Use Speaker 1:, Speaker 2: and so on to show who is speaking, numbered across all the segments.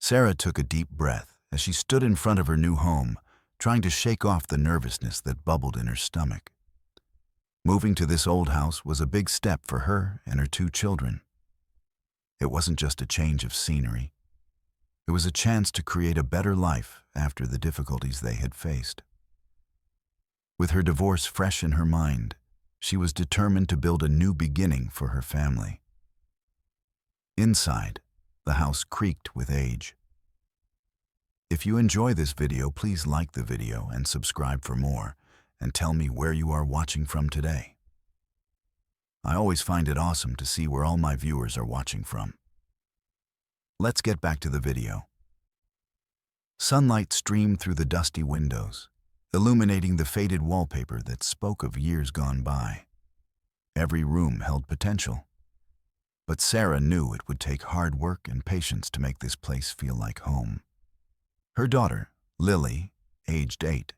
Speaker 1: Sarah took a deep breath as she stood in front of her new home, trying to shake off the nervousness that bubbled in her stomach. Moving to this old house was a big step for her and her two children. It wasn't just a change of scenery. It was a chance to create a better life after the difficulties they had faced. With her divorce fresh in her mind, she was determined to build a new beginning for her family. Inside, the house creaked with age. If you enjoy this video, please like the video and subscribe for more, and tell me where you are watching from today. I always find it awesome to see where all my viewers are watching from. Let's get back to the video. Sunlight streamed through the dusty windows, illuminating the faded wallpaper that spoke of years gone by. Every room held potential, but Sarah knew it would take hard work and patience to make this place feel like home. Her daughter, Lily, aged 8,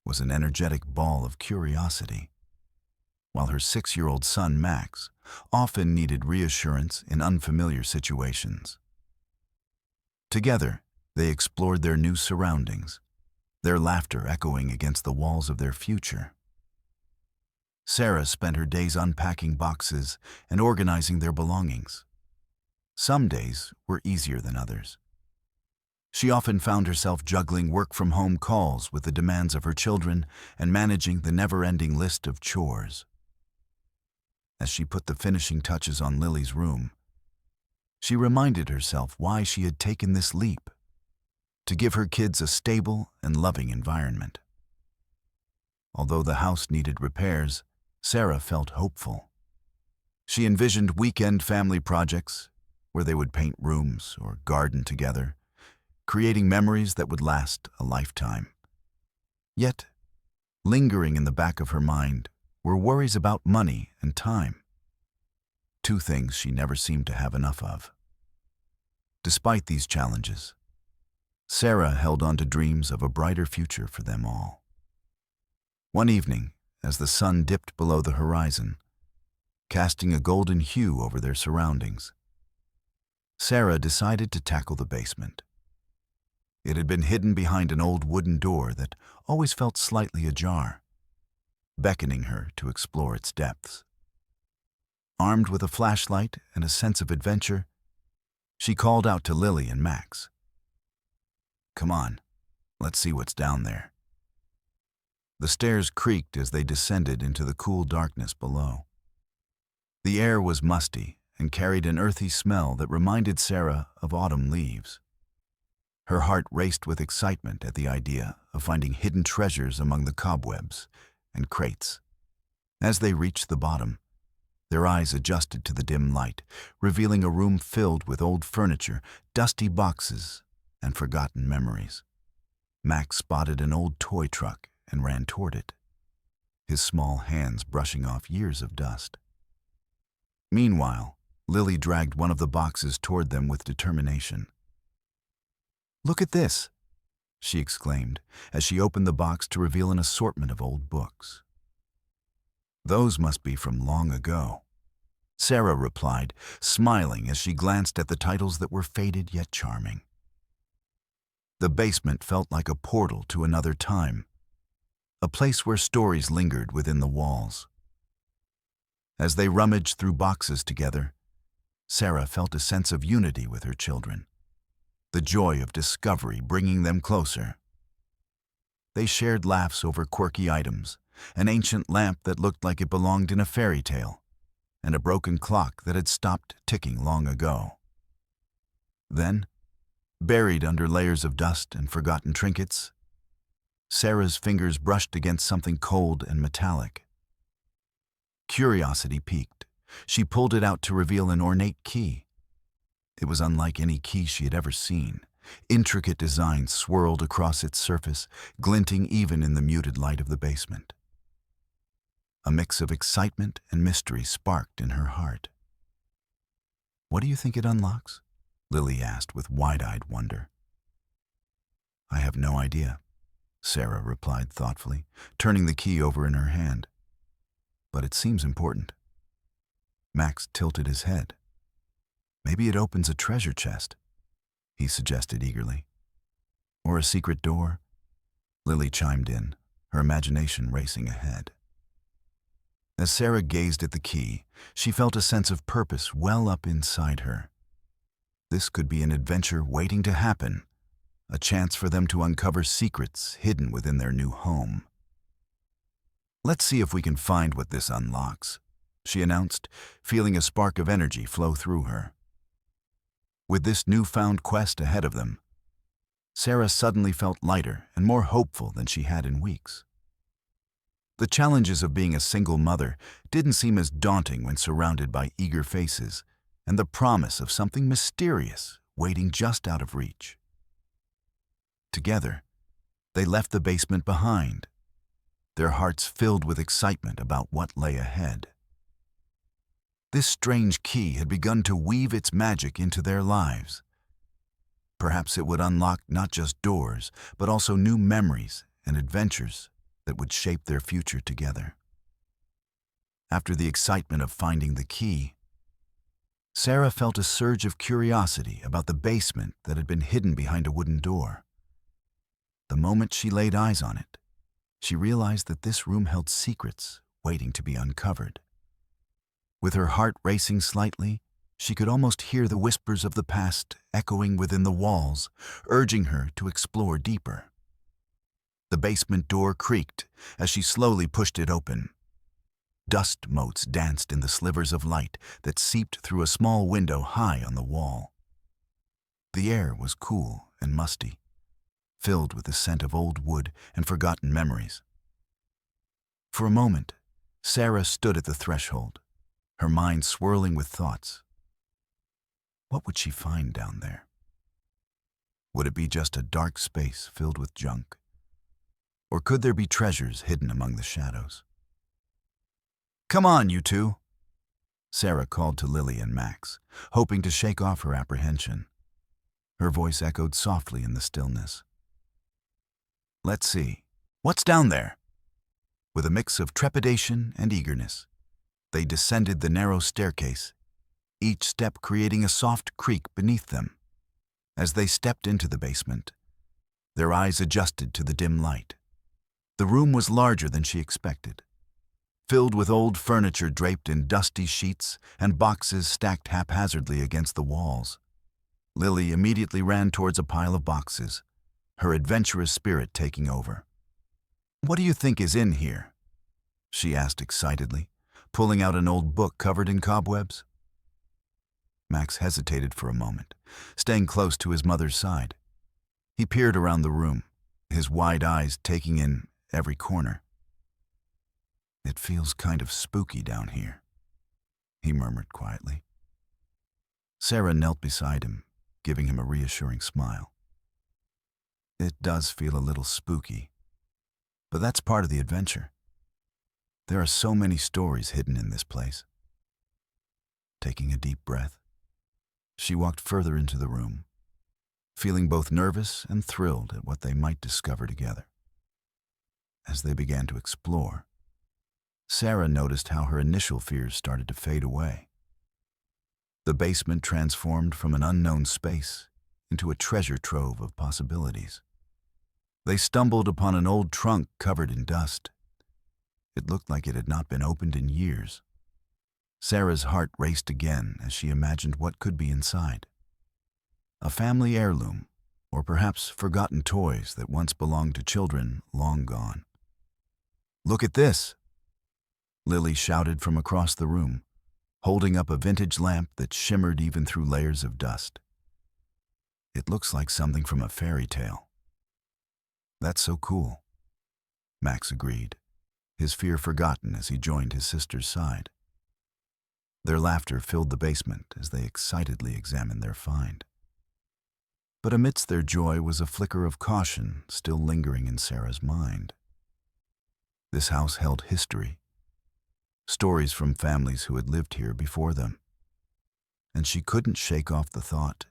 Speaker 1: was an energetic ball of curiosity, while her 6-year-old son, Max, often needed reassurance in unfamiliar situations. Together, they explored their new surroundings, their laughter echoing against the walls of their future. Sarah spent her days unpacking boxes and organizing their belongings. Some days were easier than others. She often found herself juggling work-from-home calls with the demands of her children and managing the never-ending list of chores. As she put the finishing touches on Lily's room, she reminded herself why she had taken this leap: to give her kids a stable and loving environment. Although the house needed repairs, Sarah felt hopeful. She envisioned weekend family projects where they would paint rooms or garden together, creating memories that would last a lifetime. Yet, lingering in the back of her mind were worries about money and time, two things she never seemed to have enough of. Despite these challenges, Sarah held on to dreams of a brighter future for them all. One evening, as the sun dipped below the horizon, casting a golden hue over their surroundings, Sarah decided to tackle the basement. It had been hidden behind an old wooden door that always felt slightly ajar, beckoning her to explore its depths. Armed with a flashlight and a sense of adventure, she called out to Lily and Max. "Come on, let's see what's down there." The stairs creaked as they descended into the cool darkness below. The air was musty and carried an earthy smell that reminded Sarah of autumn leaves. Her heart raced with excitement at the idea of finding hidden treasures among the cobwebs and crates. As they reached the bottom, their eyes adjusted to the dim light, revealing a room filled with old furniture, dusty boxes, and forgotten memories. Max spotted an old toy truck and ran toward it, his small hands brushing off years of dust. Meanwhile, Lily dragged one of the boxes toward them with determination. "Look at this," she exclaimed as she opened the box to reveal an assortment of old books. "Those must be from long ago," Sarah replied, smiling as she glanced at the titles that were faded yet charming. The basement felt like a portal to another time, a place where stories lingered within the walls. As they rummaged through boxes together, Sarah felt a sense of unity with her children, the joy of discovery bringing them closer. They shared laughs over quirky items, an ancient lamp that looked like it belonged in a fairy tale, and a broken clock that had stopped ticking long ago. Then, buried under layers of dust and forgotten trinkets, Sarah's fingers brushed against something cold and metallic. Curiosity piqued. She pulled it out to reveal an ornate key. It was unlike any key she had ever seen. Intricate designs swirled across its surface, glinting even in the muted light of the basement. A mix of excitement and mystery sparked in her heart. "What do you think it unlocks?" Lily asked with wide-eyed wonder. "I have no idea," Sarah replied thoughtfully, turning the key over in her hand. "But it seems important." Max tilted his head. "Maybe it opens a treasure chest." he suggested eagerly. Or a secret door? Lily chimed in, her imagination racing ahead. As Sarah gazed at the key, she felt a sense of purpose well up inside her. This could be an adventure waiting to happen, a chance for them to uncover secrets hidden within their new home. "Let's see if we can find what this unlocks," she announced, feeling a spark of energy flow through her. With this newfound quest ahead of them, Sarah suddenly felt lighter and more hopeful than she had in weeks. The challenges of being a single mother didn't seem as daunting when surrounded by eager faces and the promise of something mysterious waiting just out of reach. Together, they left the basement behind, their hearts filled with excitement about what lay ahead. This strange key had begun to weave its magic into their lives. Perhaps it would unlock not just doors, but also new memories and adventures that would shape their future together. After the excitement of finding the key, Sarah felt a surge of curiosity about the basement that had been hidden behind a wooden door. The moment she laid eyes on it, she realized that this room held secrets waiting to be uncovered. With her heart racing slightly, she could almost hear the whispers of the past echoing within the walls, urging her to explore deeper. The basement door creaked as she slowly pushed it open. Dust motes danced in the slivers of light that seeped through a small window high on the wall. The air was cool and musty, filled with the scent of old wood and forgotten memories. For a moment, Sarah stood at the threshold, her mind swirling with thoughts. What would she find down there? Would it be just a dark space filled with junk? Or could there be treasures hidden among the shadows? "Come on, you two," Sarah called to Lily and Max, hoping to shake off her apprehension. Her voice echoed softly in the stillness. "Let's see. What's down there?" With a mix of trepidation and eagerness, they descended the narrow staircase, each step creating a soft creak beneath them. As they stepped into the basement, their eyes adjusted to the dim light. The room was larger than she expected, filled with old furniture draped in dusty sheets and boxes stacked haphazardly against the walls. Lily immediately ran towards a pile of boxes, her adventurous spirit taking over. "What do you think is in here?" she asked excitedly, pulling out an old book covered in cobwebs. Max hesitated for a moment, staying close to his mother's side. He peered around the room, his wide eyes taking in every corner. "It feels kind of spooky down here," he murmured quietly. Sarah knelt beside him, giving him a reassuring smile. "It does feel a little spooky, but that's part of the adventure. There are so many stories hidden in this place." Taking a deep breath, she walked further into the room, feeling both nervous and thrilled at what they might discover together. As they began to explore, Sarah noticed how her initial fears started to fade away. The basement transformed from an unknown space into a treasure trove of possibilities. They stumbled upon an old trunk covered in dust. It looked like it had not been opened in years. Sarah's heart raced again as she imagined what could be inside. A family heirloom, or perhaps forgotten toys that once belonged to children long gone. "Look at this!" Lily shouted from across the room, holding up a vintage lamp that shimmered even through layers of dust. "It looks like something from a fairy tale." "That's so cool," Max agreed, his fear forgotten as he joined his sister's side. Their laughter filled the basement as they excitedly examined their find. But amidst their joy was a flicker of caution still lingering in Sarah's mind. This house held history, stories from families who had lived here before them, and she couldn't shake off the thought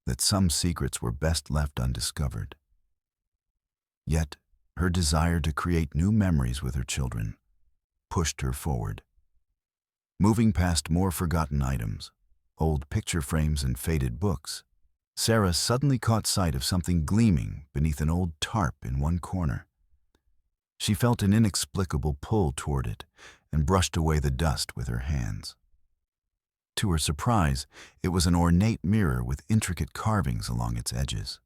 Speaker 1: that some secrets were best left undiscovered. Yet, her desire to create new memories with her children pushed her forward. Moving past more forgotten items, old picture frames and faded books, Sarah suddenly caught sight of something gleaming beneath an old tarp in one corner. She felt an inexplicable pull toward it and brushed away the dust with her hands. To her surprise, it was an ornate mirror with intricate carvings along its edges.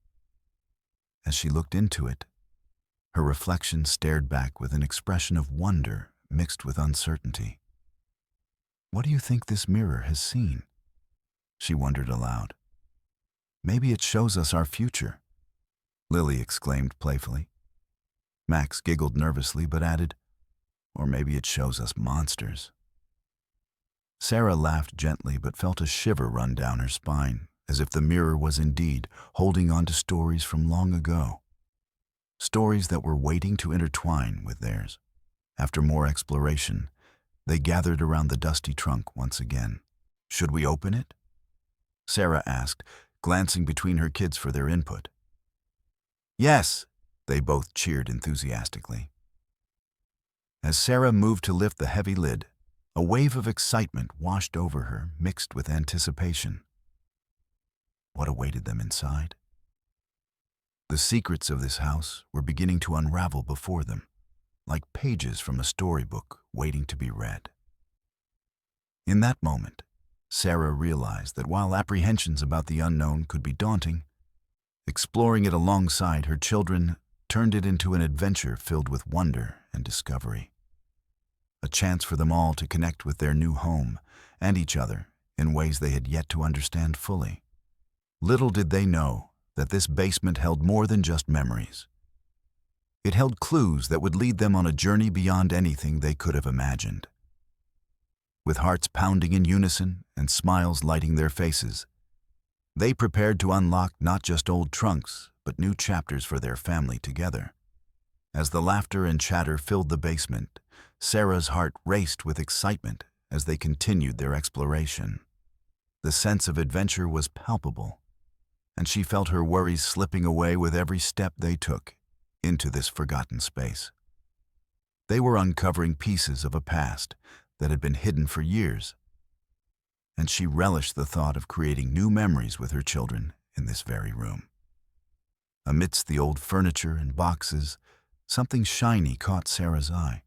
Speaker 1: As she looked into it, her reflection stared back with an expression of wonder mixed with uncertainty. "What do you think this mirror has seen?" she wondered aloud. "Maybe it shows us our future," Lily exclaimed playfully. Max giggled nervously but added, "Or maybe it shows us monsters." Sarah laughed gently but felt a shiver run down her spine, as if the mirror was indeed holding on to stories from long ago. Stories that were waiting to intertwine with theirs. After more exploration, they gathered around the dusty trunk once again. "Should we open it?" Sarah asked, glancing between her kids for their input. "Yes," they both cheered enthusiastically. As Sarah moved to lift the heavy lid, a wave of excitement washed over her, mixed with anticipation. What awaited them inside? The secrets of this house were beginning to unravel before them, like pages from a storybook waiting to be read. In that moment, Sarah realized that while apprehensions about the unknown could be daunting, exploring it alongside her children turned it into an adventure filled with wonder and discovery. A chance for them all to connect with their new home and each other in ways they had yet to understand fully. Little did they know that this basement held more than just memories. It held clues that would lead them on a journey beyond anything they could have imagined. With hearts pounding in unison and smiles lighting their faces, they prepared to unlock not just old trunks, but new chapters for their family together. As the laughter and chatter filled the basement, Sarah's heart raced with excitement as they continued their exploration. The sense of adventure was palpable, and she felt her worries slipping away with every step they took into this forgotten space. They were uncovering pieces of a past that had been hidden for years, and she relished the thought of creating new memories with her children in this very room. Amidst the old furniture and boxes, something shiny caught Sarah's eye.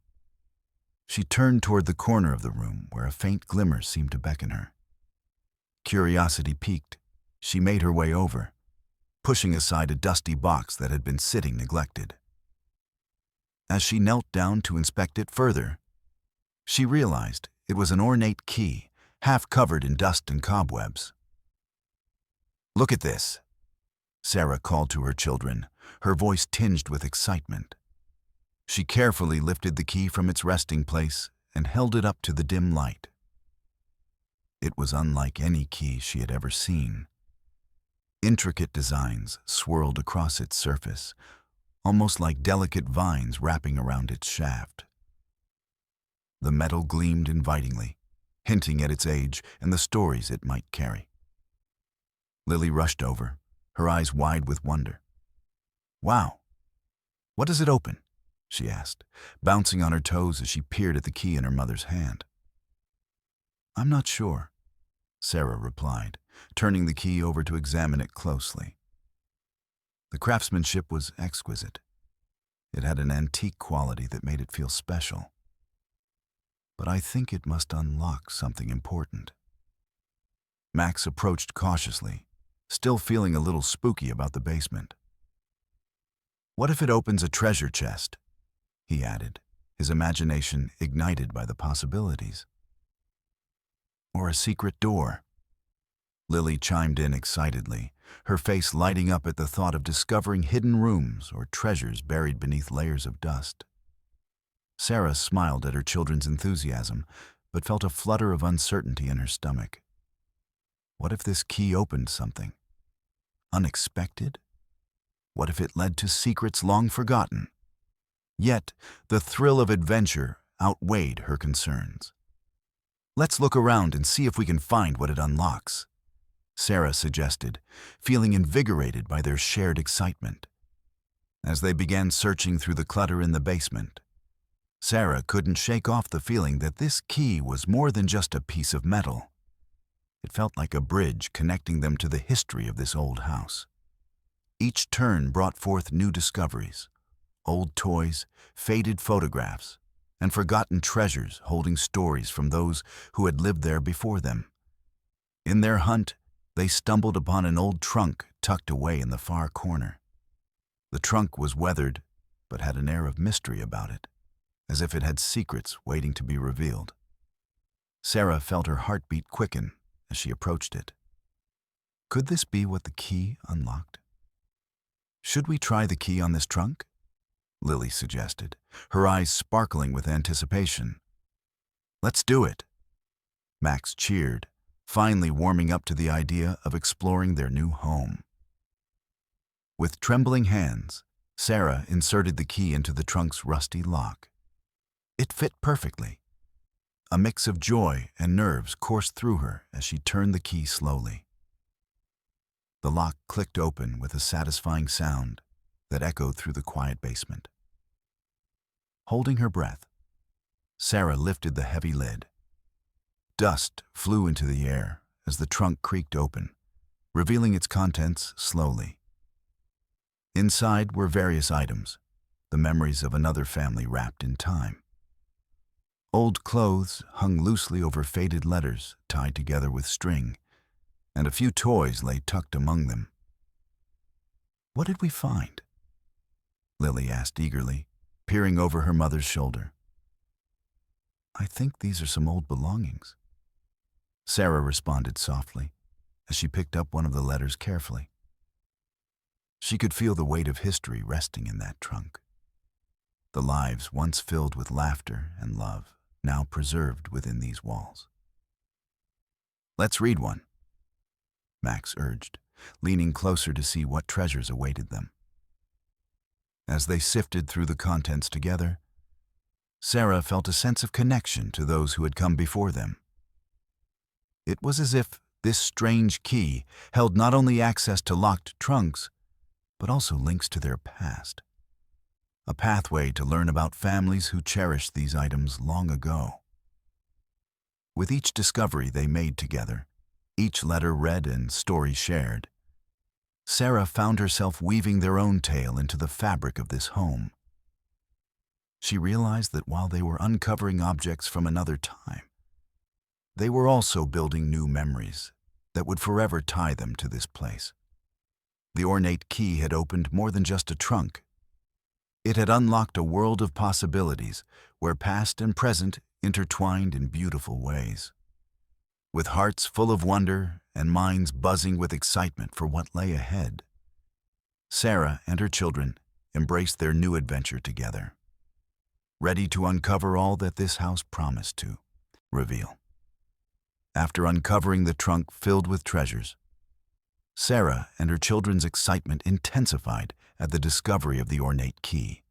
Speaker 1: She turned toward the corner of the room where a faint glimmer seemed to beckon her. Curiosity piqued, she made her way over, pushing aside a dusty box that had been sitting neglected. As she knelt down to inspect it further, she realized it was an ornate key, half covered in dust and cobwebs. "Look at this," Sarah called to her children, her voice tinged with excitement. She carefully lifted the key from its resting place and held it up to the dim light. It was unlike any key she had ever seen. Intricate designs swirled across its surface, almost like delicate vines wrapping around its shaft. The metal gleamed invitingly, hinting at its age and the stories it might carry. Lily rushed over, her eyes wide with wonder. "Wow! What does it open?" she asked, bouncing on her toes as she peered at the key in her mother's hand. "I'm not sure," Sarah replied, turning the key over to examine it closely. The craftsmanship was exquisite. It had an antique quality that made it feel special. "But I think it must unlock something important." Max approached cautiously, still feeling a little spooky about the basement. "What if it opens a treasure chest?" he added, his imagination ignited by the possibilities. "Or a secret door?" Lily chimed in excitedly, her face lighting up at the thought of discovering hidden rooms or treasures buried beneath layers of dust. Sarah smiled at her children's enthusiasm, but felt a flutter of uncertainty in her stomach. What if this key opened something unexpected? What if it led to secrets long forgotten? Yet, the thrill of adventure outweighed her concerns. "Let's look around and see if we can find what it unlocks," Sarah suggested, feeling invigorated by their shared excitement. As they began searching through the clutter in the basement, Sarah couldn't shake off the feeling that this key was more than just a piece of metal. It felt like a bridge connecting them to the history of this old house. Each turn brought forth new discoveries, old toys, faded photographs, and forgotten treasures holding stories from those who had lived there before them. In their hunt, they stumbled upon an old trunk tucked away in the far corner. The trunk was weathered, but had an air of mystery about it, as if it had secrets waiting to be revealed. Sarah felt her heartbeat quicken as she approached it. Could this be what the key unlocked? Should we try the key on this trunk? Lily suggested, her eyes sparkling with anticipation. Let's do it. Max cheered, finally warming up to the idea of exploring their new home. With trembling hands, Sarah inserted the key into the trunk's rusty lock. It fit perfectly. A mix of joy and nerves coursed through her as she turned the key slowly. The lock clicked open with a satisfying sound that echoed through the quiet basement. Holding her breath, Sarah lifted the heavy lid. Dust flew into the air as the trunk creaked open, revealing its contents slowly. Inside were various items, the memories of another family wrapped in time. Old clothes hung loosely over faded letters tied together with string, and a few toys lay tucked among them. What did we find? Lily asked eagerly, peering over her mother's shoulder. I think these are some old belongings. Sarah responded softly as she picked up one of the letters carefully. She could feel the weight of history resting in that trunk. The lives once filled with laughter and love, now preserved within these walls. Let's read one, Max urged, leaning closer to see what treasures awaited them. As they sifted through the contents together, Sarah felt a sense of connection to those who had come before them. It was as if this strange key held not only access to locked trunks, but also links to their past. A pathway to learn about families who cherished these items long ago. With each discovery they made together, each letter read and story shared, Sarah found herself weaving their own tale into the fabric of this home. She realized that while they were uncovering objects from another time, they were also building new memories that would forever tie them to this place. The ornate key had opened more than just a trunk. It had unlocked a world of possibilities where past and present intertwined in beautiful ways. With hearts full of wonder and minds buzzing with excitement for what lay ahead, Sarah and her children embraced their new adventure together, ready to uncover all that this house promised to reveal. After uncovering the trunk filled with treasures, Sarah and her children's excitement intensified at the discovery of the ornate key.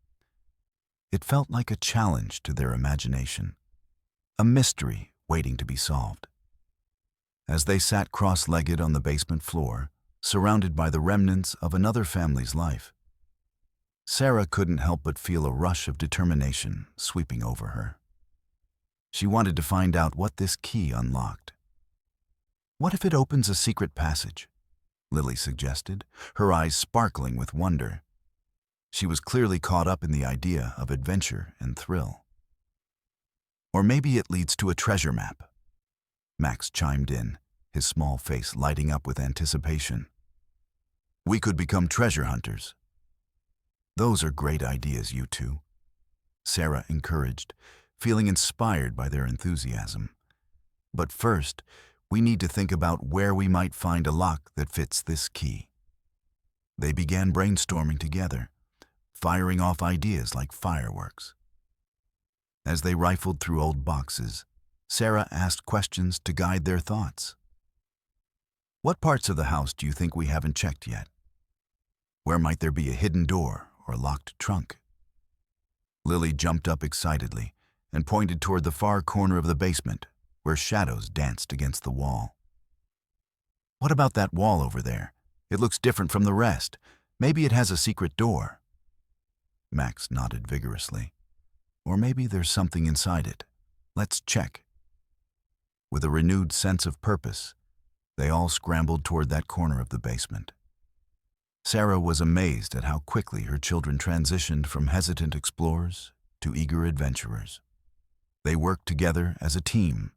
Speaker 1: It felt like a challenge to their imagination, a mystery waiting to be solved. As they sat cross-legged on the basement floor, surrounded by the remnants of another family's life, Sarah couldn't help but feel a rush of determination sweeping over her. She wanted to find out what this key unlocked. What if it opens a secret passage? Lily suggested, her eyes sparkling with wonder. She was clearly caught up in the idea of adventure and thrill. Or maybe it leads to a treasure map. Max chimed in, his small face lighting up with anticipation. We could become treasure hunters. Those are great ideas, you two, Sarah encouraged, feeling inspired by their enthusiasm. But first, we need to think about where we might find a lock that fits this key. They began brainstorming together, firing off ideas like fireworks. As they rifled through old boxes, Sarah asked questions to guide their thoughts. What parts of the house do you think we haven't checked yet? Where might there be a hidden door or locked trunk? Lily jumped up excitedly and pointed toward the far corner of the basement, where shadows danced against the wall. What about that wall over there? It looks different from the rest. Maybe it has a secret door. Max nodded vigorously. Or maybe there's something inside it. Let's check. With a renewed sense of purpose, They all scrambled toward that corner of the basement. Sarah was amazed at how quickly her children transitioned from hesitant explorers to eager adventurers. They worked together as a team,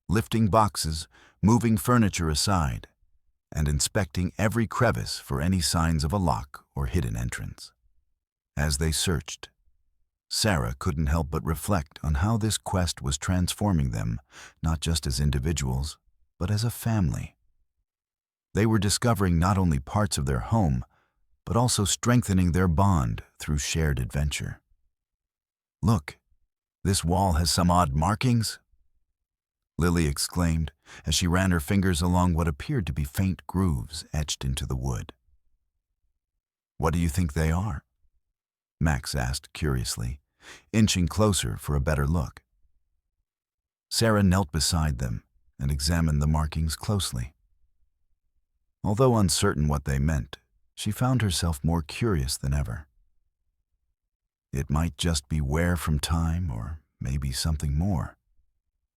Speaker 1: lifting boxes, moving furniture aside, and inspecting every crevice for any signs of a lock or hidden entrance. As they searched, Sarah couldn't help but reflect on how this quest was transforming them, not just as individuals, but as a family. They were discovering not only parts of their home, but also strengthening their bond through shared adventure. "Look, this wall has some odd markings," Lily exclaimed as she ran her fingers along what appeared to be faint grooves etched into the wood. "What do you think they are?" Max asked curiously, inching closer for a better look. Sarah knelt beside them and examined the markings closely. Although uncertain what they meant, she found herself more curious than ever. It might just be wear from time, or maybe something more,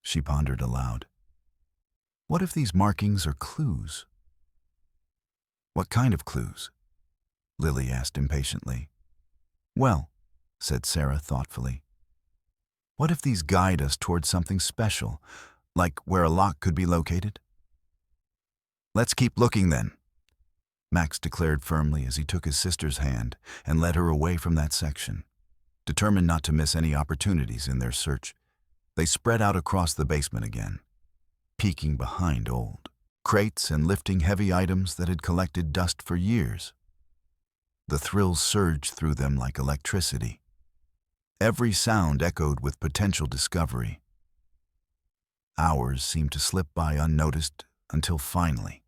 Speaker 1: she pondered aloud. What if these markings are clues? "What kind of clues?" Lily asked impatiently. "Well," said Sarah thoughtfully, "what if these guide us toward something special, like where a lock could be located?" "Let's keep looking then," Max declared firmly as he took his sister's hand and led her away from that section. Determined not to miss any opportunities in their search, they spread out across the basement again, peeking behind old crates and lifting heavy items that had collected dust for years. The thrills surged through them like electricity. Every sound echoed with potential discovery. Hours seemed to slip by unnoticed until finally,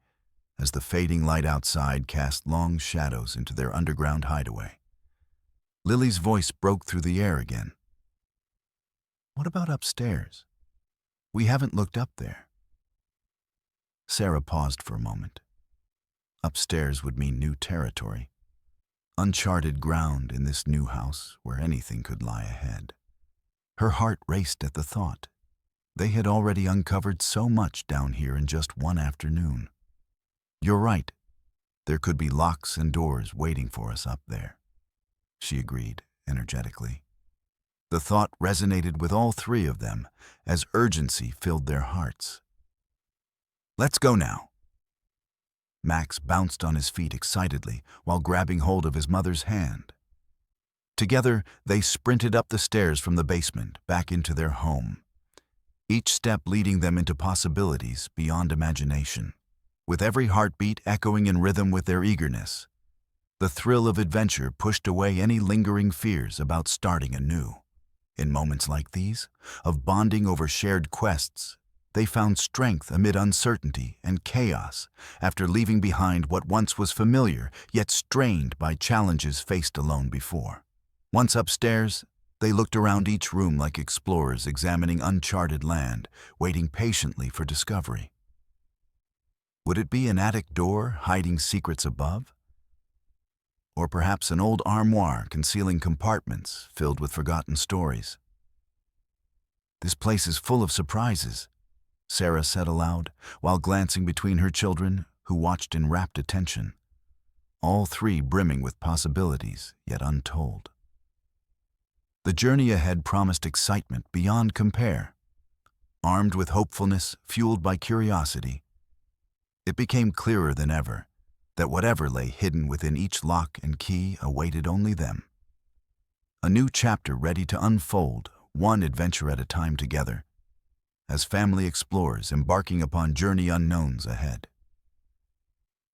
Speaker 1: as the fading light outside cast long shadows into their underground hideaway, Lily's voice broke through the air again. "What about upstairs? We haven't looked up there." Sarah paused for a moment. Upstairs would mean new territory, uncharted ground in this new house where anything could lie ahead. Her heart raced at the thought. They had already uncovered so much down here in just one afternoon. "You're right. There could be locks and doors waiting for us up there," she agreed energetically. The thought resonated with all three of them as urgency filled their hearts. "Let's go now." Max bounced on his feet excitedly while grabbing hold of his mother's hand. Together, they sprinted up the stairs from the basement back into their home, each step leading them into possibilities beyond imagination. With every heartbeat echoing in rhythm with their eagerness, the thrill of adventure pushed away any lingering fears about starting anew. In moments like these, of bonding over shared quests, they found strength amid uncertainty and chaos after leaving behind what once was familiar yet strained by challenges faced alone before. Once upstairs, they looked around each room like explorers examining uncharted land, waiting patiently for discovery. Would it be an attic door hiding secrets above? Or perhaps an old armoire concealing compartments filled with forgotten stories? "This place is full of surprises," Sarah said aloud, while glancing between her children, who watched in rapt attention, all three brimming with possibilities yet untold. The journey ahead promised excitement beyond compare. Armed with hopefulness fueled by curiosity, it became clearer than ever that whatever lay hidden within each lock and key awaited only them. A new chapter ready to unfold, one adventure at a time together, as family explorers embarking upon journey unknowns ahead.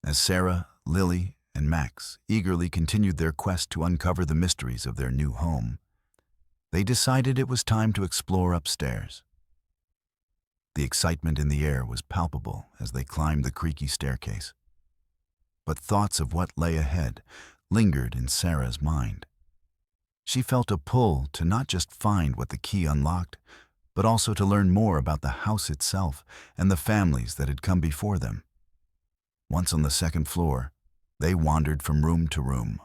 Speaker 1: As Sarah, Lily, and Max eagerly continued their quest to uncover the mysteries of their new home, they decided it was time to explore upstairs. The excitement in the air was palpable as they climbed the creaky staircase. But thoughts of what lay ahead lingered in Sarah's mind. She felt a pull to not just find what the key unlocked, but also to learn more about the house itself and the families that had come before them. Once on the second floor, they wandered from room to room,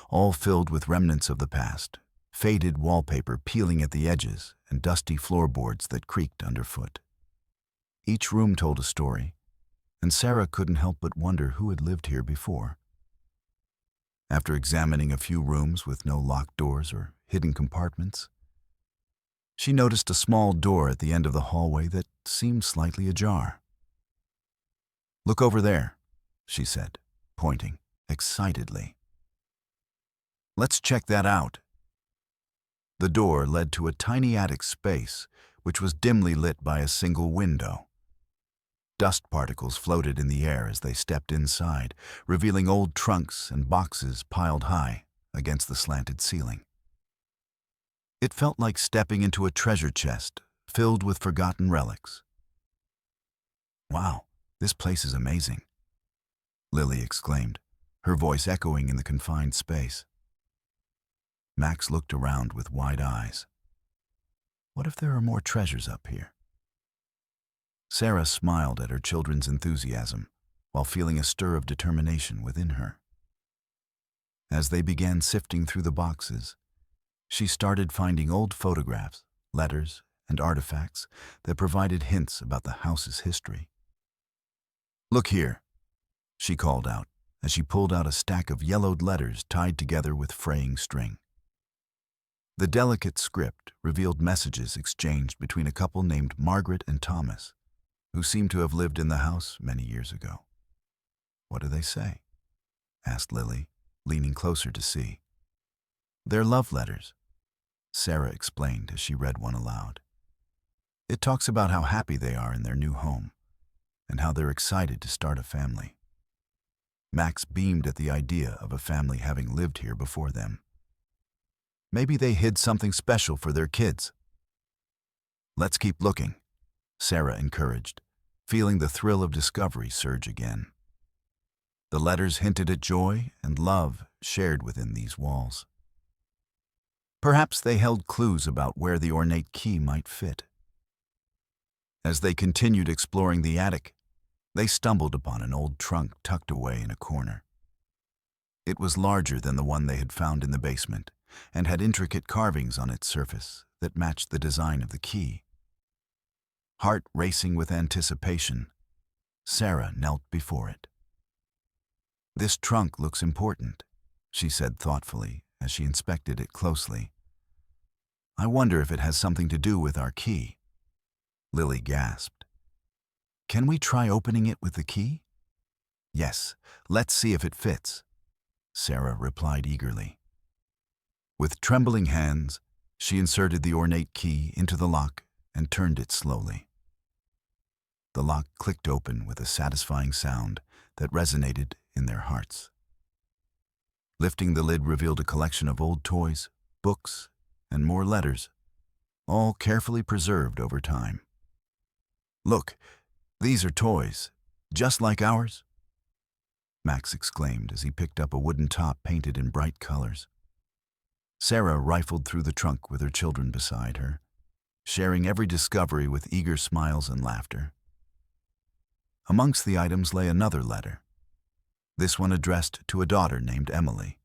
Speaker 1: all filled with remnants of the past, faded wallpaper peeling at the edges and dusty floorboards that creaked underfoot. Each room told a story, and Sarah couldn't help but wonder who had lived here before. After examining a few rooms with no locked doors or hidden compartments, she noticed a small door at the end of the hallway that seemed slightly ajar. "Look over there," she said, pointing excitedly. "Let's check that out." The door led to a tiny attic space, which was dimly lit by a single window. Dust particles floated in the air as they stepped inside, revealing old trunks and boxes piled high against the slanted ceiling. It felt like stepping into a treasure chest filled with forgotten relics. "Wow, this place is amazing," Lily exclaimed, her voice echoing in the confined space. Max looked around with wide eyes. What if there are more treasures up here? Sarah smiled at her children's enthusiasm while feeling a stir of determination within her. As they began sifting through the boxes, she started finding old photographs, letters, and artifacts that provided hints about the house's history. "Look here," she called out as she pulled out a stack of yellowed letters tied together with fraying string. The delicate script revealed messages exchanged between a couple named Margaret and Thomas, who seemed to have lived in the house many years ago. "What do they say?" asked Lily, leaning closer to see. "They're love letters," Sarah explained as she read one aloud. "It talks about how happy they are in their new home and how they're excited to start a family." Max beamed at the idea of a family having lived here before them. Maybe they hid something special for their kids. "Let's keep looking," Sarah encouraged, feeling the thrill of discovery surge again. The letters hinted at joy and love shared within these walls. Perhaps they held clues about where the ornate key might fit. As they continued exploring the attic, they stumbled upon an old trunk tucked away in a corner. It was larger than the one they had found in the basement and had intricate carvings on its surface that matched the design of the key. Heart racing with anticipation, Sarah knelt before it. "This trunk looks important," she said thoughtfully as she inspected it closely. "I wonder if it has something to do with our key." Lily gasped. "Can we try opening it with the key?" "Yes, let's see if it fits," Sarah replied eagerly. With trembling hands, she inserted the ornate key into the lock and turned it slowly. The lock clicked open with a satisfying sound that resonated in their hearts. Lifting the lid revealed a collection of old toys, books, and more letters, all carefully preserved over time. "Look, these are toys, just like ours," Max exclaimed as he picked up a wooden top painted in bright colors. Sarah rifled through the trunk with her children beside her, sharing every discovery with eager smiles and laughter. Amongst the items lay another letter, this one addressed to a daughter named Emily.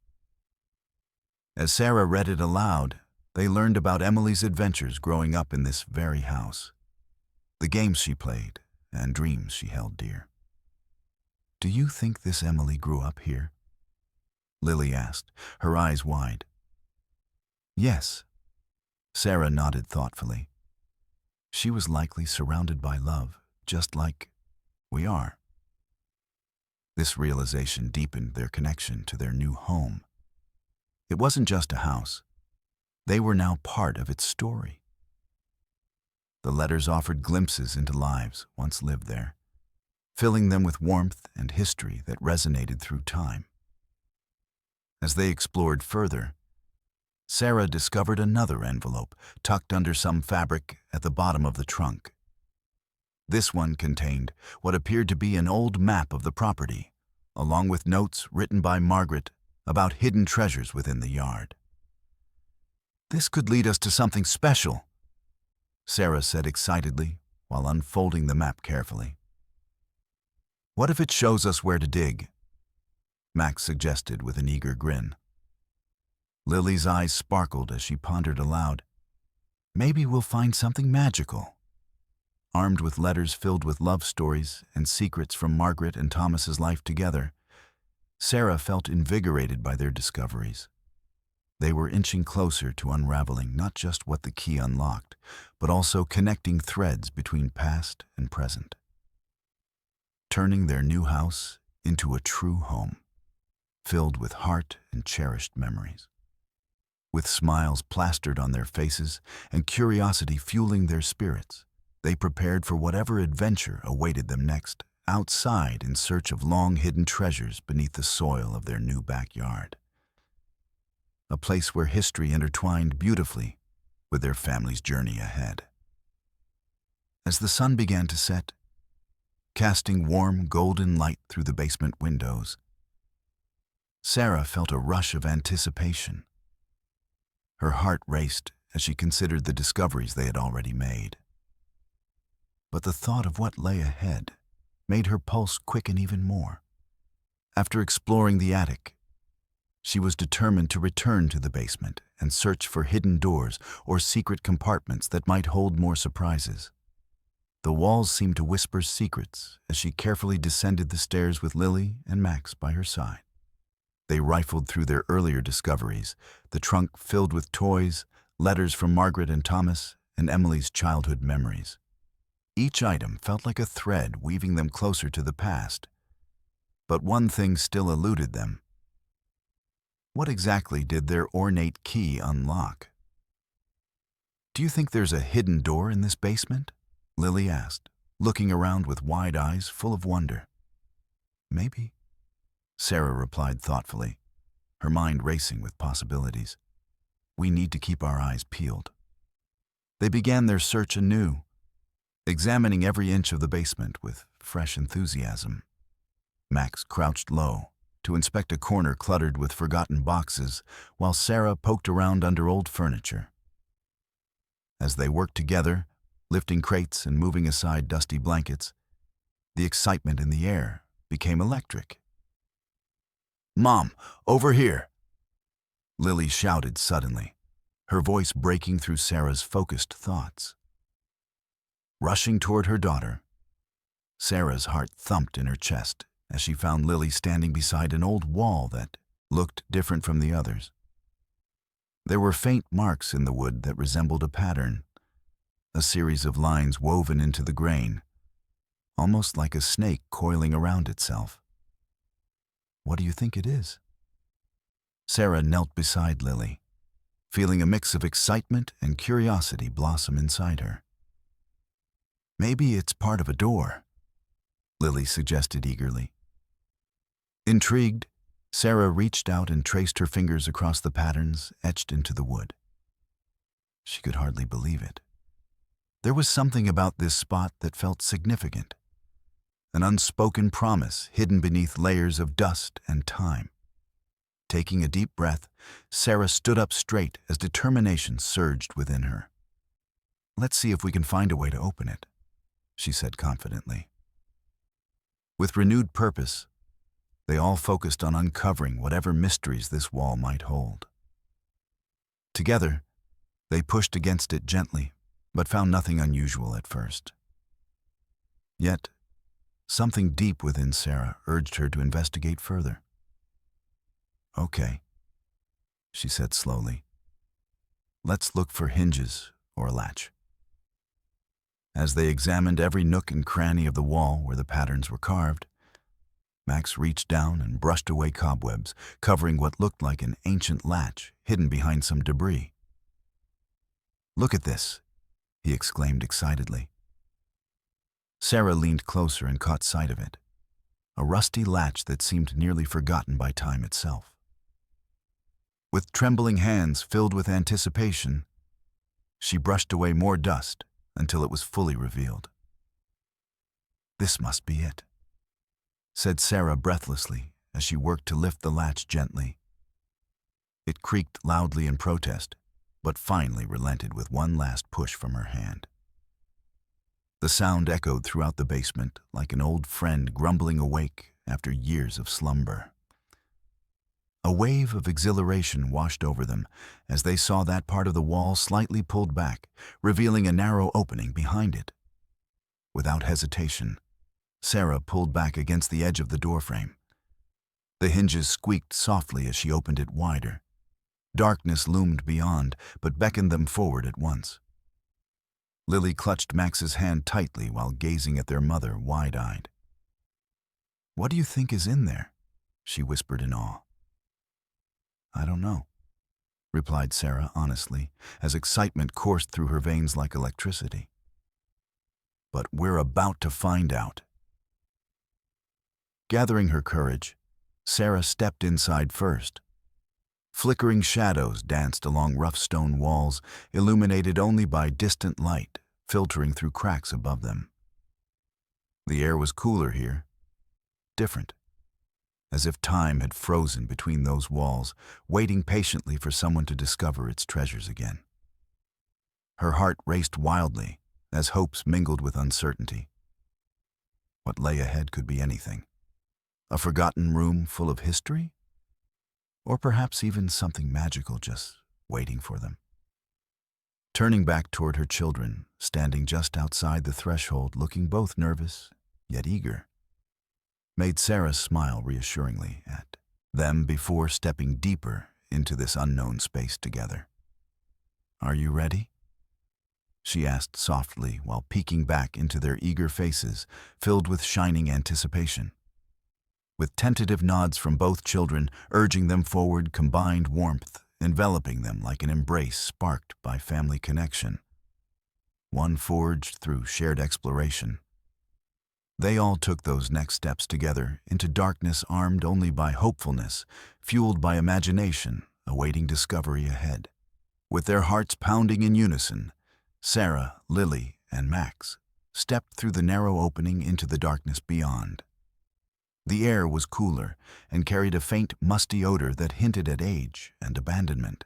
Speaker 1: As Sarah read it aloud, they learned about Emily's adventures growing up in this very house, the games she played and dreams she held dear. "Do you think this Emily grew up here?" Lily asked, her eyes wide. "Yes," Sarah nodded thoughtfully. "She was likely surrounded by love, just like we are." This realization deepened their connection to their new home. It wasn't just a house. They were now part of its story. The letters offered glimpses into lives once lived there, filling them with warmth and history that resonated through time. As they explored further, Sarah discovered another envelope tucked under some fabric at the bottom of the trunk. This one contained what appeared to be an old map of the property, along with notes written by Margaret about hidden treasures within the yard. "This could lead us to something special," Sarah said excitedly while unfolding the map carefully. "What if it shows us where to dig?" Max suggested with an eager grin. Lily's eyes sparkled as she pondered aloud. "Maybe we'll find something magical." Armed with letters filled with love stories and secrets from Margaret and Thomas's life together, Sarah felt invigorated by their discoveries. They were inching closer to unraveling not just what the key unlocked, but also connecting threads between past and present, turning their new house into a true home, filled with heart and cherished memories. With smiles plastered on their faces and curiosity fueling their spirits, they prepared for whatever adventure awaited them next, outside in search of long-hidden treasures beneath the soil of their new backyard. A place where history intertwined beautifully with their family's journey ahead. As the sun began to set, casting warm golden light through the basement windows, Sarah felt a rush of anticipation. Her heart raced as she considered the discoveries they had already made. But the thought of what lay ahead made her pulse quicken even more. After exploring the attic, she was determined to return to the basement and search for hidden doors or secret compartments that might hold more surprises. The walls seemed to whisper secrets as she carefully descended the stairs with Lily and Max by her side. They rifled through their earlier discoveries, the trunk filled with toys, letters from Margaret and Thomas, and Emily's childhood memories. Each item felt like a thread weaving them closer to the past. But one thing still eluded them. What exactly did their ornate key unlock? "Do you think there's a hidden door in this basement?" Lily asked, looking around with wide eyes full of wonder. "Maybe," Sarah replied thoughtfully, her mind racing with possibilities. "We need to keep our eyes peeled." They began their search anew, examining every inch of the basement with fresh enthusiasm. Max crouched low to inspect a corner cluttered with forgotten boxes, while Sarah poked around under old furniture. As they worked together, lifting crates and moving aside dusty blankets, the excitement in the air became electric. "Mom, over here!" Lily shouted suddenly, her voice breaking through Sarah's focused thoughts. Rushing toward her daughter, Sarah's heart thumped in her chest as she found Lily standing beside an old wall that looked different from the others. There were faint marks in the wood that resembled a pattern, a series of lines woven into the grain, almost like a snake coiling around itself. "What do you think it is?" Sarah knelt beside Lily, feeling a mix of excitement and curiosity blossom inside her. "Maybe it's part of a door," Lily suggested eagerly. Intrigued, Sarah reached out and traced her fingers across the patterns etched into the wood. She could hardly believe it. There was something about this spot that felt significant, an unspoken promise hidden beneath layers of dust and time. Taking a deep breath, Sarah stood up straight as determination surged within her. "Let's see if we can find a way to open it," she said confidently. With renewed purpose, they all focused on uncovering whatever mysteries this wall might hold. Together, they pushed against it gently, but found nothing unusual at first. Yet, something deep within Sarah urged her to investigate further. "Okay," she said slowly. "Let's look for hinges or a latch." As they examined every nook and cranny of the wall where the patterns were carved, Max reached down and brushed away cobwebs, covering what looked like an ancient latch hidden behind some debris. "Look at this," he exclaimed excitedly. Sarah leaned closer and caught sight of it, a rusty latch that seemed nearly forgotten by time itself. With trembling hands filled with anticipation, she brushed away more dust until it was fully revealed. "This must be it," said Sarah breathlessly as she worked to lift the latch gently. It creaked loudly in protest, but finally relented with one last push from her hand. The sound echoed throughout the basement like an old friend grumbling awake after years of slumber. A wave of exhilaration washed over them as they saw that part of the wall slightly pulled back, revealing a narrow opening behind it. Without hesitation, Sarah pulled back against the edge of the doorframe. The hinges squeaked softly as she opened it wider. Darkness loomed beyond, but beckoned them forward at once. Lily clutched Max's hand tightly while gazing at their mother wide-eyed. "What do you think is in there?" she whispered in awe. "I don't know," replied Sarah honestly, as excitement coursed through her veins like electricity. "But we're about to find out." Gathering her courage, Sarah stepped inside first. Flickering shadows danced along rough stone walls, illuminated only by distant light filtering through cracks above them. The air was cooler here, different, as if time had frozen between those walls, waiting patiently for someone to discover its treasures again. Her heart raced wildly as hopes mingled with uncertainty. What lay ahead could be anything. A forgotten room full of history? Or perhaps even something magical just waiting for them. Turning back toward her children, standing just outside the threshold, looking both nervous yet eager, made Sarah smile reassuringly at them before stepping deeper into this unknown space together. "Are you ready?" she asked softly while peeking back into their eager faces, filled with shining anticipation. With tentative nods from both children, urging them forward, combined warmth enveloping them like an embrace sparked by family connection, one forged through shared exploration. They all took those next steps together into darkness, armed only by hopefulness, fueled by imagination, awaiting discovery ahead. With their hearts pounding in unison, Sarah, Lily, and Max stepped through the narrow opening into the darkness beyond. The air was cooler and carried a faint, musty odor that hinted at age and abandonment.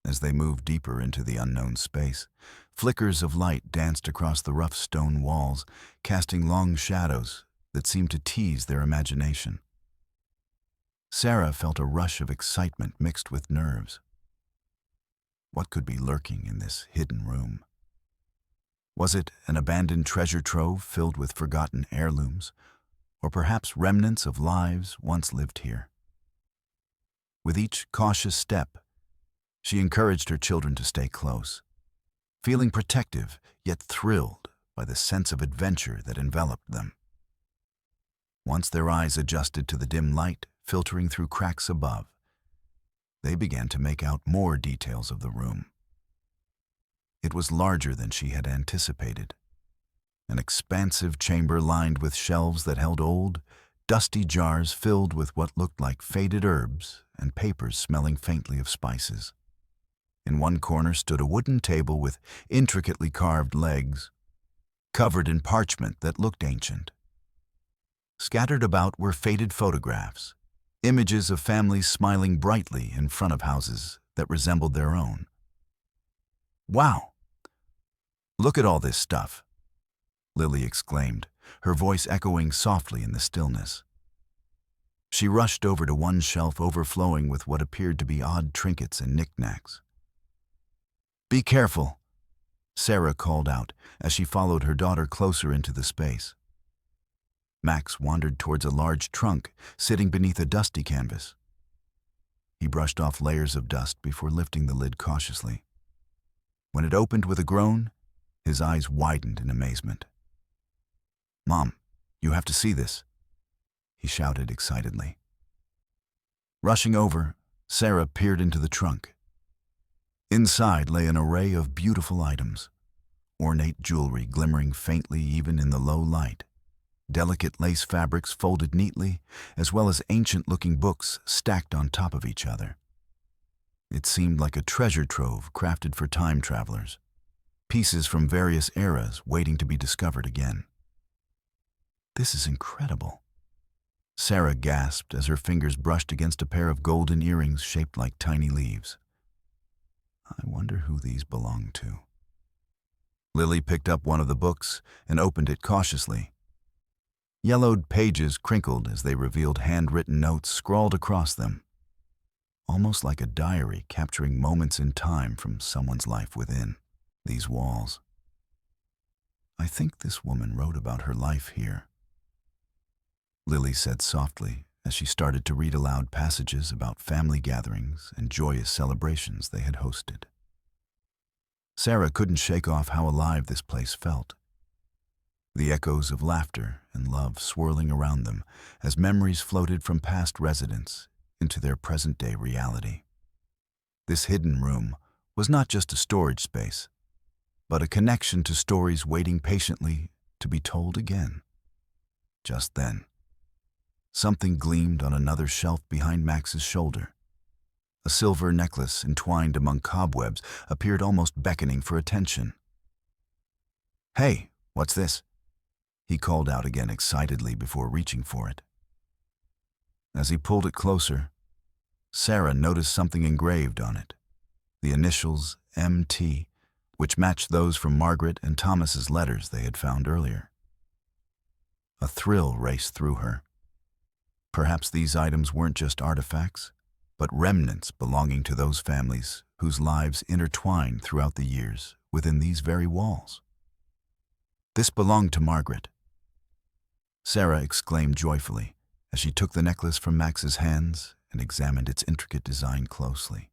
Speaker 1: As they moved deeper into the unknown space, flickers of light danced across the rough stone walls, casting long shadows that seemed to tease their imagination. Sarah felt a rush of excitement mixed with nerves. What could be lurking in this hidden room? Was it an abandoned treasure trove filled with forgotten heirlooms, or perhaps remnants of lives once lived here? With each cautious step, she encouraged her children to stay close, feeling protective yet thrilled by the sense of adventure that enveloped them. Once their eyes adjusted to the dim light filtering through cracks above, they began to make out more details of the room. It was larger than she had anticipated. An expansive chamber lined with shelves that held old, dusty jars filled with what looked like faded herbs and papers smelling faintly of spices. In one corner stood a wooden table with intricately carved legs, covered in parchment that looked ancient. Scattered about were faded photographs, images of families smiling brightly in front of houses that resembled their own. "Wow! Look at all this stuff," Lily exclaimed, her voice echoing softly in the stillness. She rushed over to one shelf overflowing with what appeared to be odd trinkets and knickknacks. "Be careful," Sarah called out as she followed her daughter closer into the space. Max wandered towards a large trunk sitting beneath a dusty canvas. He brushed off layers of dust before lifting the lid cautiously. When it opened with a groan, his eyes widened in amazement. "Mom, you have to see this," he shouted excitedly. Rushing over, Sarah peered into the trunk. Inside lay an array of beautiful items, ornate jewelry glimmering faintly even in the low light, delicate lace fabrics folded neatly, as well as ancient-looking books stacked on top of each other. It seemed like a treasure trove crafted for time travelers, pieces from various eras waiting to be discovered again. "This is incredible," Sarah gasped as her fingers brushed against a pair of golden earrings shaped like tiny leaves. "I wonder who these belong to." Lily picked up one of the books and opened it cautiously. Yellowed pages crinkled as they revealed handwritten notes scrawled across them, almost like a diary capturing moments in time from someone's life within these walls. I think this woman wrote about her life here, Lily said softly as she started to read aloud passages about family gatherings and joyous celebrations they had hosted. Sarah couldn't shake off how alive this place felt. The echoes of laughter and love swirling around them as memories floated from past residents into their present-day reality. This hidden room was not just a storage space, but a connection to stories waiting patiently to be told again. Just then, something gleamed on another shelf behind Max's shoulder. A silver necklace entwined among cobwebs appeared almost beckoning for attention. "Hey, what's this?" he called out again excitedly before reaching for it. As he pulled it closer, Sarah noticed something engraved on it, the initials MT, which matched those from Margaret and Thomas's letters they had found earlier. A thrill raced through her. Perhaps these items weren't just artifacts, but remnants belonging to those families whose lives intertwined throughout the years within these very walls. This belonged to Margaret, Sarah exclaimed joyfully as she took the necklace from Max's hands and examined its intricate design closely.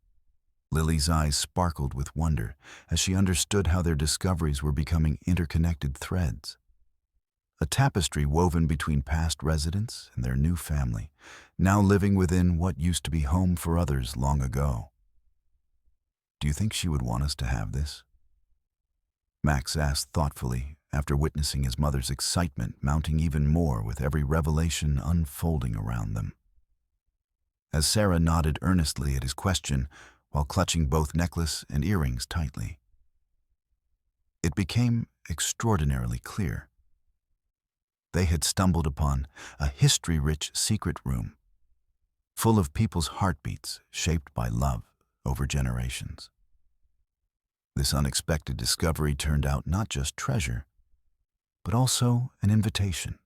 Speaker 1: Lily's eyes sparkled with wonder as she understood how their discoveries were becoming interconnected threads. A tapestry woven between past residents and their new family, now living within what used to be home for others long ago. "Do you think she would want us to have this?" Max asked thoughtfully after witnessing his mother's excitement mounting even more with every revelation unfolding around them. As Sarah nodded earnestly at his question while clutching both necklace and earrings tightly, it became extraordinarily clear. They had stumbled upon a history-rich secret room, full of people's heartbeats shaped by love over generations. This unexpected discovery turned out not just treasure, but also an invitation.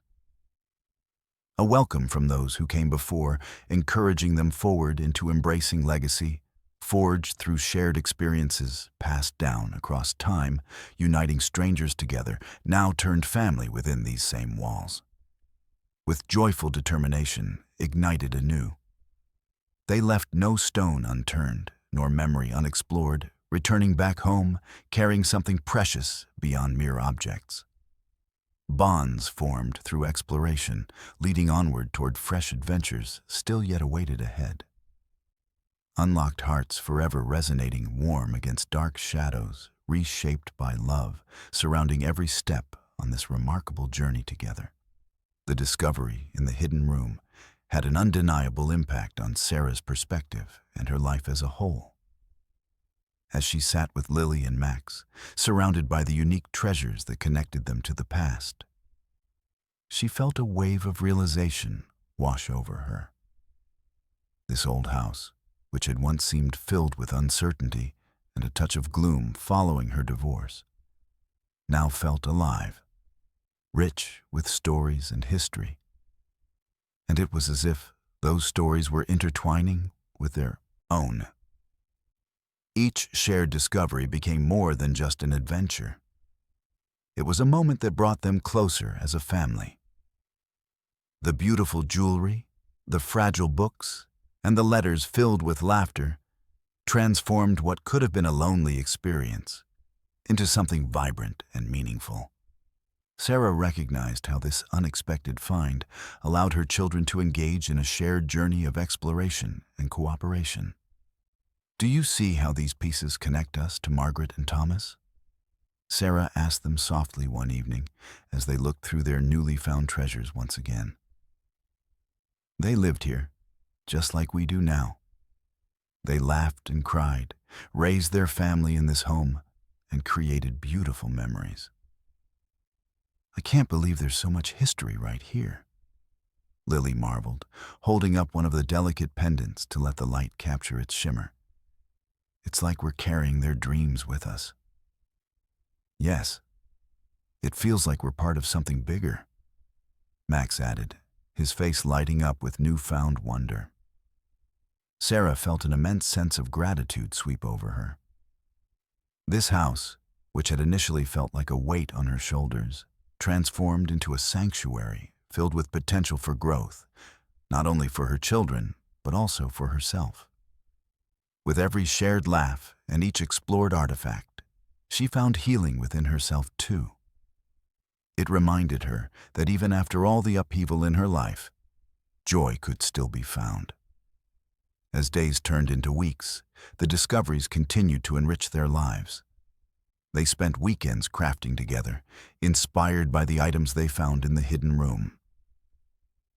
Speaker 1: A welcome from those who came before, encouraging them forward into embracing legacy, forged through shared experiences passed down across time, uniting strangers together, now turned family within these same walls. With joyful determination ignited anew, they left no stone unturned, nor memory unexplored, returning back home, carrying something precious beyond mere objects. Bonds formed through exploration, leading onward toward fresh adventures still yet awaited ahead. Unlocked hearts forever resonating warm against dark shadows, reshaped by love, surrounding every step on this remarkable journey together. The discovery in the hidden room had an undeniable impact on Sarah's perspective and her life as a whole. As she sat with Lily and Max, surrounded by the unique treasures that connected them to the past, she felt a wave of realization wash over her. This old house, which had once seemed filled with uncertainty and a touch of gloom following her divorce, now felt alive, rich with stories and history. And it was as if those stories were intertwining with their own. Each shared discovery became more than just an adventure. It was a moment that brought them closer as a family. The beautiful jewelry, the fragile books, and the letters filled with laughter transformed what could have been a lonely experience into something vibrant and meaningful. Sarah recognized how this unexpected find allowed her children to engage in a shared journey of exploration and cooperation. "Do you see how these pieces connect us to Margaret and Thomas?" Sarah asked them softly one evening as they looked through their newly found treasures once again. "They lived here, just like we do now. They laughed and cried, raised their family in this home, and created beautiful memories. I can't believe there's so much history right here," Lily marveled, holding up one of the delicate pendants to let the light capture its shimmer. "It's like we're carrying their dreams with us." "Yes, it feels like we're part of something bigger," Max added, his face lighting up with newfound wonder. Sarah felt an immense sense of gratitude sweep over her. This house, which had initially felt like a weight on her shoulders, transformed into a sanctuary filled with potential for growth, not only for her children, but also for herself. With every shared laugh and each explored artifact, she found healing within herself too. It reminded her that even after all the upheaval in her life, joy could still be found. As days turned into weeks, the discoveries continued to enrich their lives. They spent weekends crafting together, inspired by the items they found in the hidden room.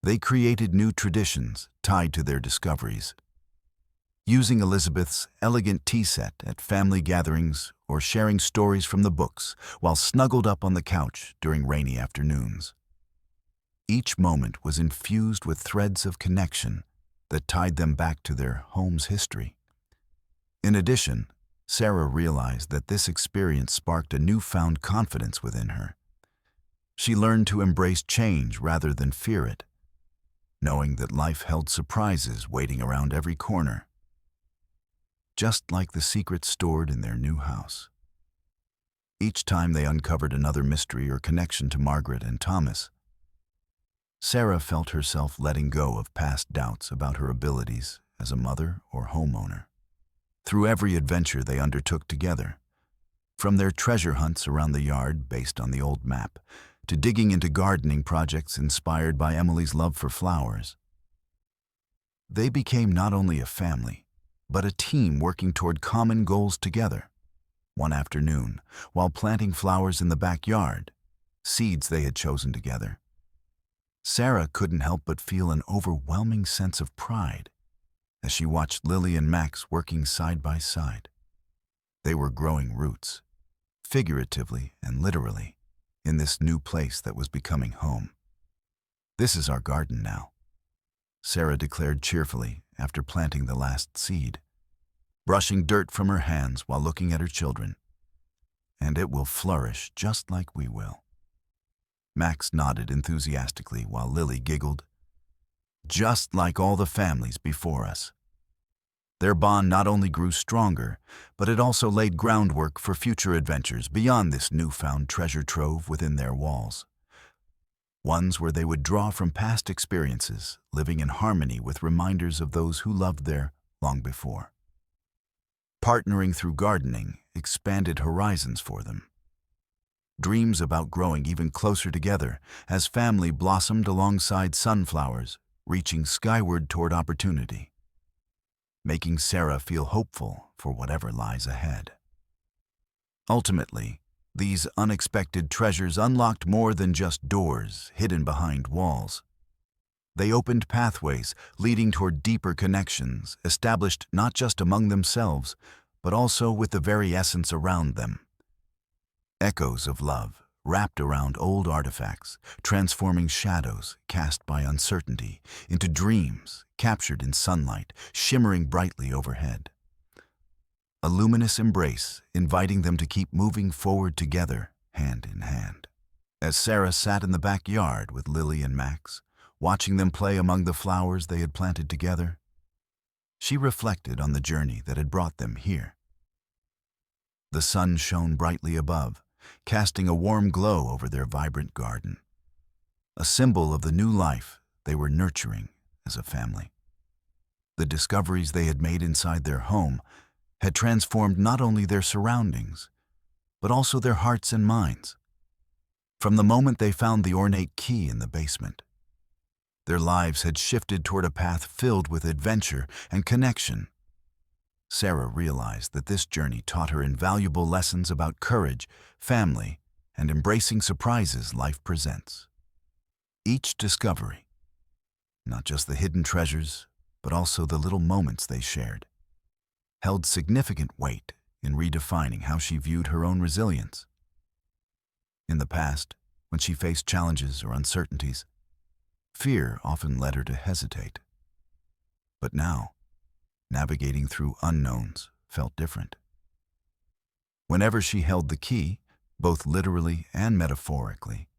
Speaker 1: They created new traditions tied to their discoveries, using Elizabeth's elegant tea set at family gatherings or sharing stories from the books while snuggled up on the couch during rainy afternoons. Each moment was infused with threads of connection that tied them back to their home's history. In addition, Sarah realized that this experience sparked a newfound confidence within her. She learned to embrace change rather than fear it, knowing that life held surprises waiting around every corner, just like the secrets stored in their new house. Each time they uncovered another mystery or connection to Margaret and Thomas, Sarah felt herself letting go of past doubts about her abilities as a mother or homeowner. Through every adventure they undertook together, from their treasure hunts around the yard based on the old map, to digging into gardening projects inspired by Emily's love for flowers, they became not only a family, but a team working toward common goals together. One afternoon, while planting flowers in the backyard, seeds they had chosen together, Sarah couldn't help but feel an overwhelming sense of pride as she watched Lily and Max working side by side. They were growing roots, figuratively and literally, in this new place that was becoming home. "This is our garden now," Sarah declared cheerfully after planting the last seed, brushing dirt from her hands while looking at her children. "And it will flourish just like we will." Max nodded enthusiastically while Lily giggled, "Just like all the families before us." Their bond not only grew stronger, but it also laid groundwork for future adventures beyond this newfound treasure trove within their walls. Ones where they would draw from past experiences, living in harmony with reminders of those who loved there long before. Partnering through gardening expanded horizons for them. Dreams about growing even closer together as family blossomed alongside sunflowers, reaching skyward toward opportunity, making Sarah feel hopeful for whatever lies ahead. Ultimately, these unexpected treasures unlocked more than just doors hidden behind walls. They opened pathways leading toward deeper connections established not just among themselves, but also with the very essence around them. Echoes of love wrapped around old artifacts, transforming shadows cast by uncertainty into dreams captured in sunlight, shimmering brightly overhead. A luminous embrace inviting them to keep moving forward together, hand in hand. As Sarah sat in the backyard with Lily and Max, watching them play among the flowers they had planted together, she reflected on the journey that had brought them here. The sun shone brightly above, casting a warm glow over their vibrant garden, a symbol of the new life they were nurturing as a family. The discoveries they had made inside their home had transformed not only their surroundings, but also their hearts and minds. From the moment they found the ornate key in the basement, their lives had shifted toward a path filled with adventure and connection. Sarah realized that this journey taught her invaluable lessons about courage, family, and embracing surprises life presents. Each discovery, not just the hidden treasures, but also the little moments they shared, held significant weight in redefining how she viewed her own resilience. In the past, when she faced challenges or uncertainties, fear often led her to hesitate. But now, navigating through unknowns felt different. Whenever she held the key, both literally and metaphorically,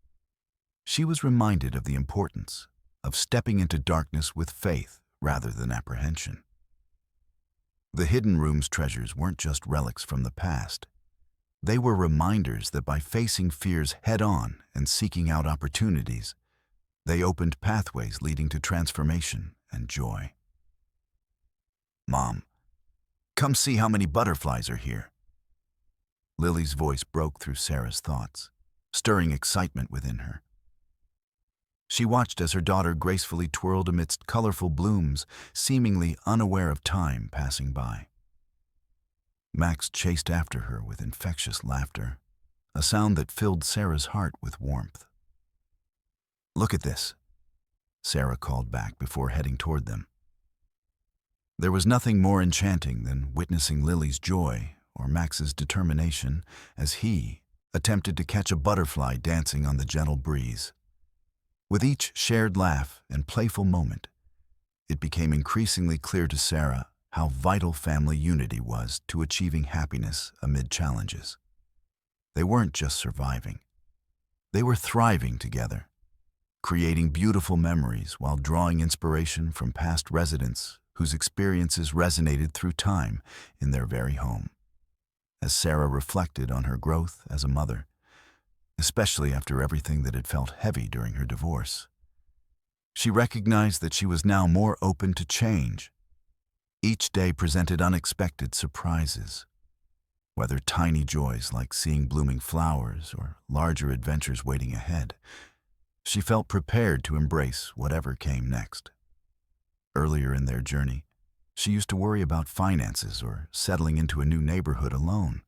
Speaker 1: she was reminded of the importance of stepping into darkness with faith rather than apprehension. The hidden room's treasures weren't just relics from the past. They were reminders that by facing fears head-on and seeking out opportunities, they opened pathways leading to transformation and joy. "Mom, come see how many butterflies are here." Lily's voice broke through Sarah's thoughts, stirring excitement within her. She watched as her daughter gracefully twirled amidst colorful blooms, seemingly unaware of time passing by. Max chased after her with infectious laughter, a sound that filled Sarah's heart with warmth. "Look at this," Sarah called back before heading toward them. There was nothing more enchanting than witnessing Lily's joy or Max's determination as he attempted to catch a butterfly dancing on the gentle breeze. With each shared laugh and playful moment, it became increasingly clear to Sarah how vital family unity was to achieving happiness amid challenges. They weren't just surviving. They were thriving together, creating beautiful memories while drawing inspiration from past residents whose experiences resonated through time in their very home. As Sarah reflected on her growth as a mother, especially after everything that had felt heavy during her divorce, she recognized that she was now more open to change. Each day presented unexpected surprises, whether tiny joys like seeing blooming flowers or larger adventures waiting ahead. She felt prepared to embrace whatever came next. Earlier in their journey, she used to worry about finances or settling into a new neighborhood alone.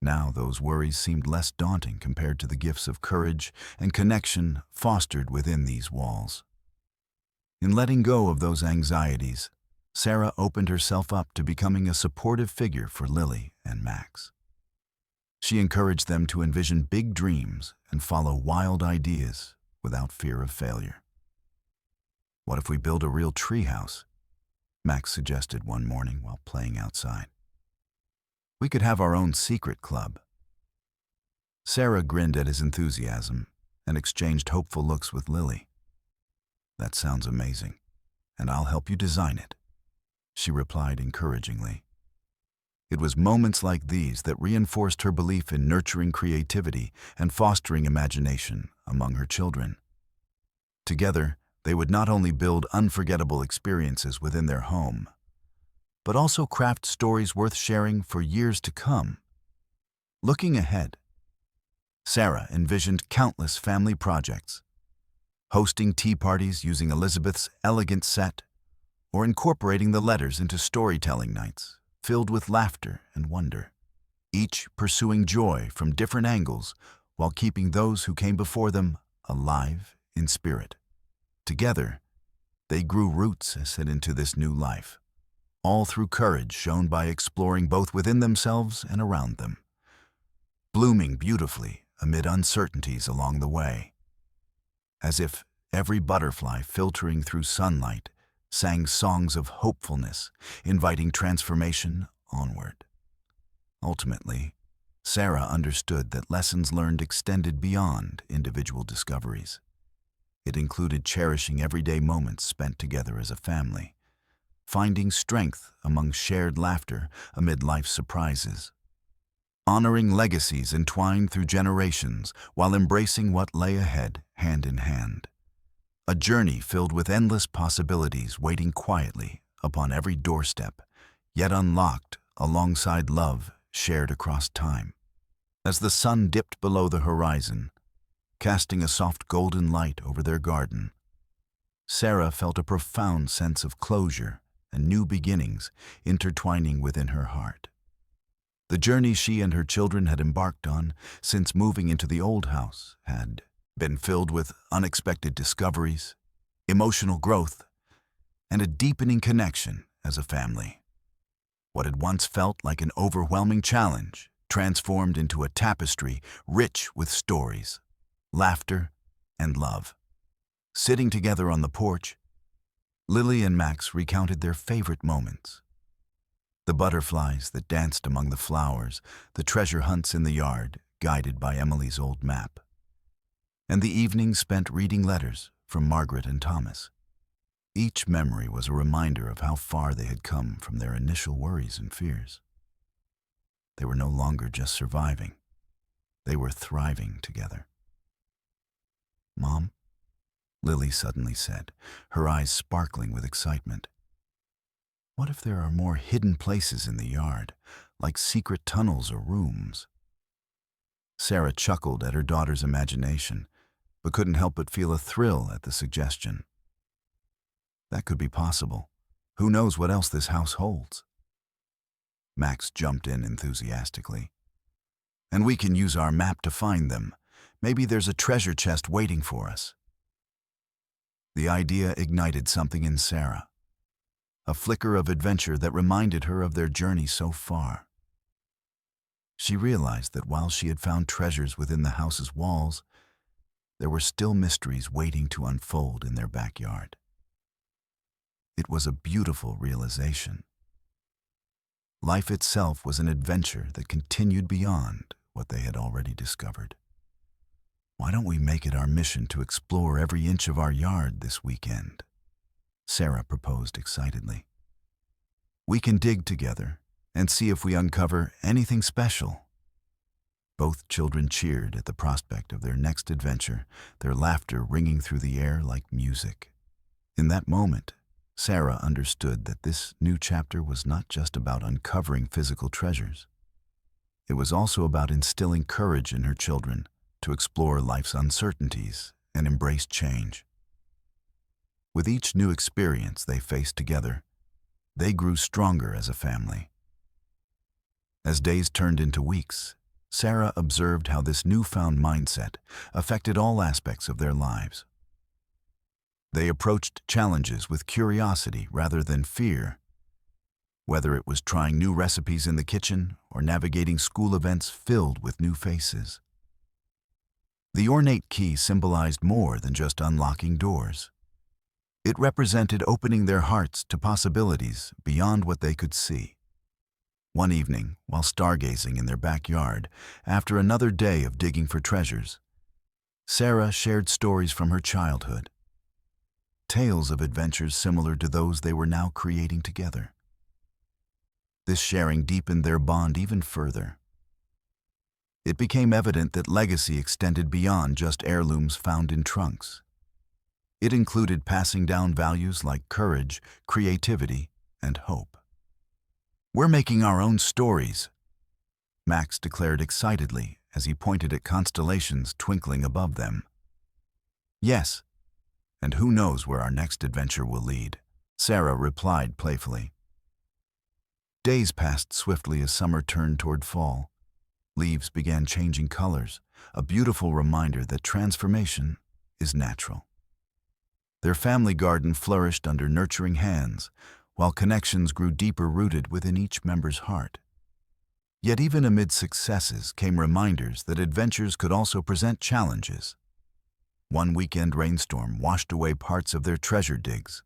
Speaker 1: Now those worries seemed less daunting compared to the gifts of courage and connection fostered within these walls. In letting go of those anxieties, Sarah opened herself up to becoming a supportive figure for Lily and Max. She encouraged them to envision big dreams and follow wild ideas without fear of failure. "What if we build a real treehouse?" Max suggested one morning while playing outside. "We could have our own secret club." Sarah grinned at his enthusiasm and exchanged hopeful looks with Lily. "That sounds amazing, and I'll help you design it," she replied encouragingly. It was moments like these that reinforced her belief in nurturing creativity and fostering imagination among her children. Together, they would not only build unforgettable experiences within their home, but also craft stories worth sharing for years to come. Looking ahead, Sarah envisioned countless family projects, hosting tea parties using Elizabeth's elegant set, or incorporating the letters into storytelling nights filled with laughter and wonder, each pursuing joy from different angles while keeping those who came before them alive in spirit. Together, they grew roots as set into this new life, all through courage shown by exploring both within themselves and around them, blooming beautifully amid uncertainties along the way. As if every butterfly filtering through sunlight sang songs of hopefulness, inviting transformation onward. Ultimately, Sarah understood that lessons learned extended beyond individual discoveries. It included cherishing everyday moments spent together as a family, finding strength among shared laughter amid life's surprises, honoring legacies entwined through generations while embracing what lay ahead hand in hand. A journey filled with endless possibilities waiting quietly upon every doorstep, yet unlocked alongside love shared across time. As the sun dipped below the horizon, casting a soft golden light over their garden, Sarah felt a profound sense of closure and new beginnings intertwining within her heart. The journey she and her children had embarked on since moving into the old house had been filled with unexpected discoveries, emotional growth, and a deepening connection as a family. What had once felt like an overwhelming challenge transformed into a tapestry rich with stories, laughter, and love. Sitting together on the porch, Lily and Max recounted their favorite moments. The butterflies that danced among the flowers, the treasure hunts in the yard, guided by Emily's old map, and the evenings spent reading letters from Margaret and Thomas. Each memory was a reminder of how far they had come from their initial worries and fears. They were no longer just surviving. They were thriving together. "Mom," Lily suddenly said, her eyes sparkling with excitement. "What if there are more hidden places in the yard, like secret tunnels or rooms?" Sarah chuckled at her daughter's imagination, but couldn't help but feel a thrill at the suggestion. That could be possible. Who knows what else this house holds? Max jumped in enthusiastically. "And we can use our map to find them. Maybe there's a treasure chest waiting for us." The idea ignited something in Sarah, a flicker of adventure that reminded her of their journey so far. She realized that while she had found treasures within the house's walls, there were still mysteries waiting to unfold in their backyard. It was a beautiful realization. Life itself was an adventure that continued beyond what they had already discovered. "Why don't we make it our mission to explore every inch of our yard this weekend?" Sarah proposed excitedly. "We can dig together and see if we uncover anything special." Both children cheered at the prospect of their next adventure, their laughter ringing through the air like music. In that moment, Sarah understood that this new chapter was not just about uncovering physical treasures. It was also about instilling courage in her children to explore life's uncertainties and embrace change. With each new experience they faced together, they grew stronger as a family. As days turned into weeks, Sarah observed how this newfound mindset affected all aspects of their lives. They approached challenges with curiosity rather than fear, whether it was trying new recipes in the kitchen or navigating school events filled with new faces. The ornate key symbolized more than just unlocking doors. It represented opening their hearts to possibilities beyond what they could see. One evening, while stargazing in their backyard, after another day of digging for treasures, Sarah shared stories from her childhood, tales of adventures similar to those they were now creating together. This sharing deepened their bond even further. It became evident that legacy extended beyond just heirlooms found in trunks. It included passing down values like courage, creativity, and hope. "We're making our own stories," Max declared excitedly as he pointed at constellations twinkling above them. "Yes, and who knows where our next adventure will lead," Sarah replied playfully. Days passed swiftly as summer turned toward fall. Leaves began changing colors, a beautiful reminder that transformation is natural. Their family garden flourished under nurturing hands, while connections grew deeper rooted within each member's heart. Yet even amid successes came reminders that adventures could also present challenges. One weekend rainstorm washed away parts of their treasure digs.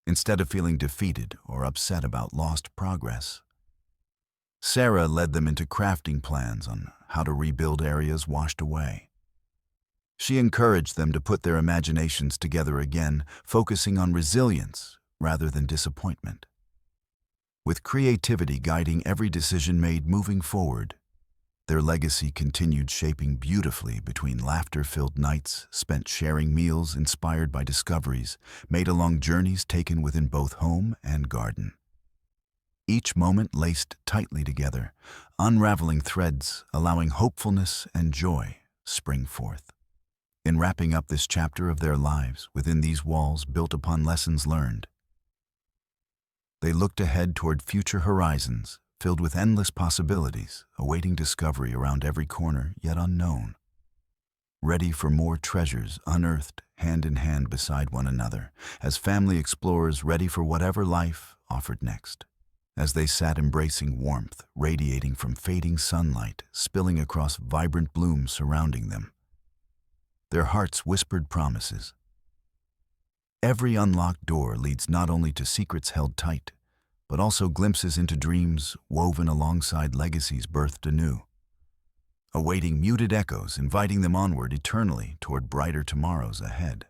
Speaker 1: Instead of feeling defeated or upset about lost progress, Sarah led them into crafting plans on how to rebuild areas washed away. She encouraged them to put their imaginations together again, focusing on resilience rather than disappointment. With creativity guiding every decision made moving forward, their legacy continued shaping beautifully between laughter-filled nights spent sharing meals inspired by discoveries made along journeys taken within both home and garden. Each moment laced tightly together, unraveling threads allowing hopefulness and joy spring forth. In wrapping up this chapter of their lives within these walls built upon lessons learned, they looked ahead toward future horizons filled with endless possibilities, awaiting discovery around every corner yet unknown. Ready for more treasures unearthed hand in hand beside one another, as family explorers ready for whatever life offered next. As they sat embracing warmth, radiating from fading sunlight, spilling across vibrant blooms surrounding them, their hearts whispered promises. Every unlocked door leads not only to secrets held tight, but also glimpses into dreams woven alongside legacies birthed anew, awaiting muted echoes inviting them onward eternally toward brighter tomorrows ahead.